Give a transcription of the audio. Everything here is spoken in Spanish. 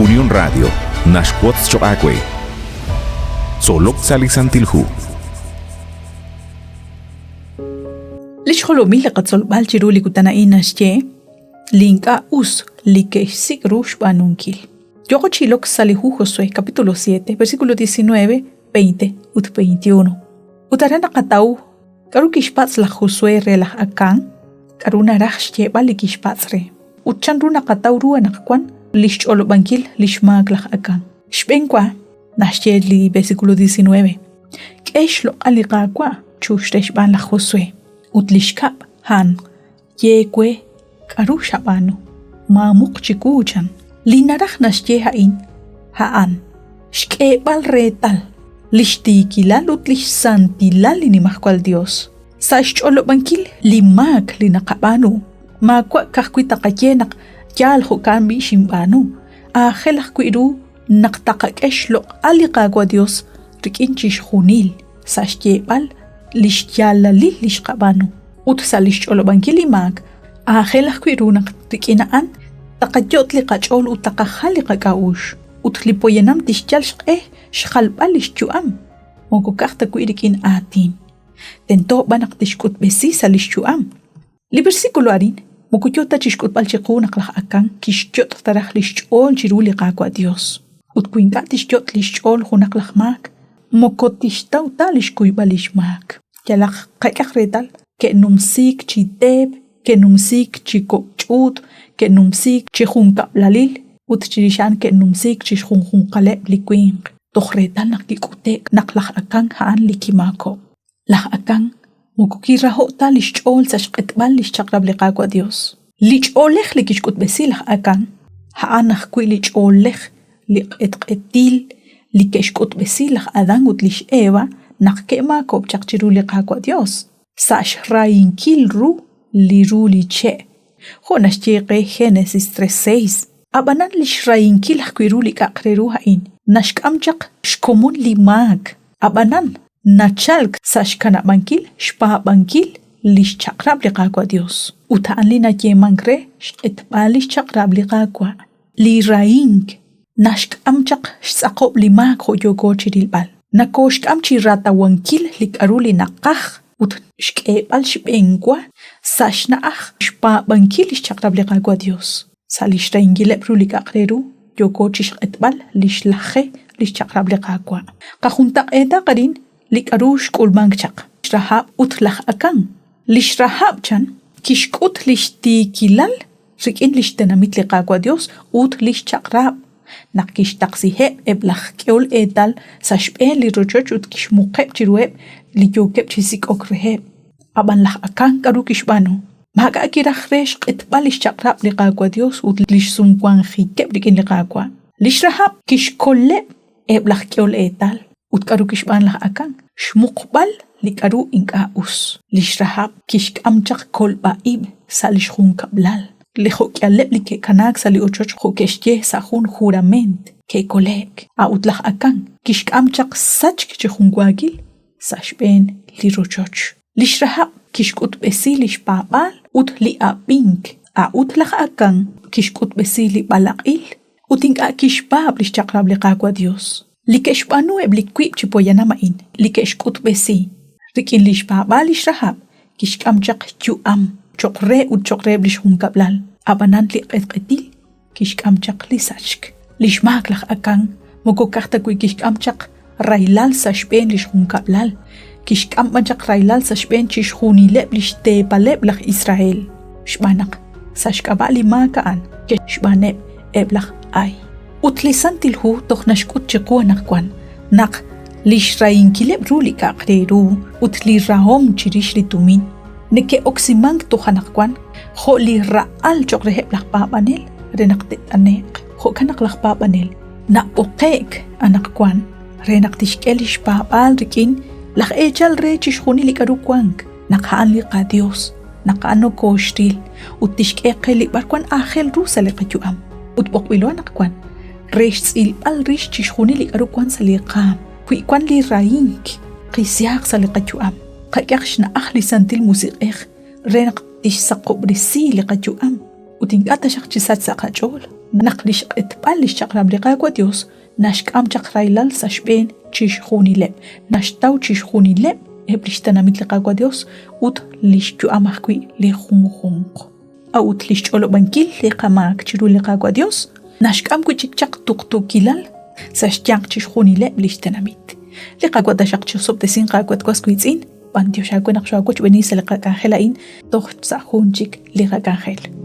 Unión Radio, Nashquots Choacue. Solok Salisantilhu. ليش ميلا قد صلبال جيرولي كتنا إيناشجي linka us like sigrush banunkil. Yo chilok salihu Josué capítulo 7 versículo 19, 20 ut 21. Utarana katau karu kishpats la Josué relah akan karuna rachje bali kishpats re. Uchandruna katau ruanak kwan lish olo bankil lish mag lah akan. Shbenkwa nashje li versículo 19. Keshlo alikakwa chushresh ban la Josué. Utlishkap han yekwe karu shabano mamuk chikuchan linarach nashje hain haan shkebal retal lishtikilal utlish santilal inimahkwal Dios sashcholo bankil limak linakabano makwa kahkwita kayenak yal hokambi shimbano ajelach kuidu naktakakeshlo alikagwa Dios rikinchish junil sashjebal lishyalali lishkabano utsalish bankili mag ajelach kuidunak tikinaan takajot li qachol utakahali qakaush utlipoyenam tishchal shkhalbal lishchuam mokokakta kuidikin atin tento banak tishkut besi salishchuam li versículo arin mokuyota tishkut balchiqunak laj akan kishchot taraj lishchol chiruli qakwa Dios utkuinka tishchot lishchol hunak laj mak mokotishtaw talishkuy balishmak yalaj qakaj retal ke numsik chiteb que numsik chikochut que numsik chijunkablalil utchirishan que numsik chijunjunkale likwing tohretal nakikutek naklaj akan haan likimako laj akan mukukiraho talishchol sashqetbal lishchakrab liqakwa Dios lich'olej likishkut besi laj akan haan nakwi lich'olej liqetqetil likeshkut besi laj adan utlish eva nakemako chaqchiru liqakwa Dios sash rainkil ru liruli che honashcheqe Génesis 3:6 abanan lishrayinkil hkwiruli kaqreru hain nashkamchaq shkomun limak abanan nachalk sashkana bankil shpa bankil lishchaqrab liqakwa Dios utaan lina yemankre shqetbalish chaqrab liqakwa lirayink nashkamchaq saqob limak hoyogo chirilbal nakoshkamchi ratawankil likaruli naqaj ut shkebal shbenkwa sashnaach shpa bankil chaqrab liqakwa Dios salish raingile prulika qreru yoko chishqetbal lishlaje lishchaqrab liqakwa qajunta eta qarin likarush kulbank chaq shrahab utlaj akan lishrahab chan kishkut lishtikilal rikin lishtenamit liqakwa Dios ut lishchaqrab nakish taqsihe eblaj keol etal sashbel lirochoch ut kishmuqeb chirueb liyokeb chisik okreheb aban laj akan karu kishbano maga kirajresh qetbalish chaqrab liqakwa Dios ut lishsumkwan jikeb rikin liqakwa lishrahab kishkolle eblaj keol etal ut karu kishban laj akan shmuqbal likaru inkaus lishrahab kishkamchaq kolbaib salish junkablal lijokyaleb like kanak sali ochoch jokeshye sajun jurament ke kolek a utlaj akan kishkamchaq sach kichunkwagil sashben lirochoch lishrahab kishkut besi lishpabal ut li apink a utlaj akan kishkut besi li balaqil utinka kishpab lishchaqrab liqakwa Dios likeshbanu eblikwib chipoyanamain likeshkut besi rikin lishpabal lishrahab kishkamchaq chuam choqre ut choqre blishunkablal abanan liqetqetil kishkamchaq lisachk lishmak laj akan mokokakta kuy kishkamchaq railal sashben lishunkablal kishkamchaq railal sashben chishjunileb lishtepaleb laj Israel shbanak sashkabali makaan ke shbaneb eblaj ay utlisantilhu tohnashkut chiquanak kwan naq lishrayinkileb rulika qreru utlirahom chirish litumin neke oksimank tohanakwan ho li raal choqreheb laj pabanel renaqtet aneq ho kanak laj pabanel na oqek anakwan renaqtishkelish pabal rikin laj echal rechish khuni likarukwang naqhan liqa Dios naqano koshtil utishkeli barkwan ajel rusale qajuam utboqbilo anakwan rechil al richish khuni likarukwang saliqam kwan li raink qisiaq saliqajuam qayaxna ahli santil musiqex renaq tishsaqobrisi liqajuam utinkata shaqchisat saqachol naqlish etpalish chaqram liqaqwa Dios nashk'am chaqraylal sashb'en chixjunileb nashtaw chixjunileb eblishtanamitl liqaqwa Dios ut lixchu'amajkwi lijunjunq aut lixch'olobankil liqamak chiru liqaqwa Dios nashk'am kuchikchaq tuqtukilal sashyanq chixjunileb lixtanamit liqaqwa tashaq chisob desin qaqwat kwaskuitz'in Pantio xakwenaq xuakuch benisa liqaqanjel ain toj tza'junchik liqaqanjel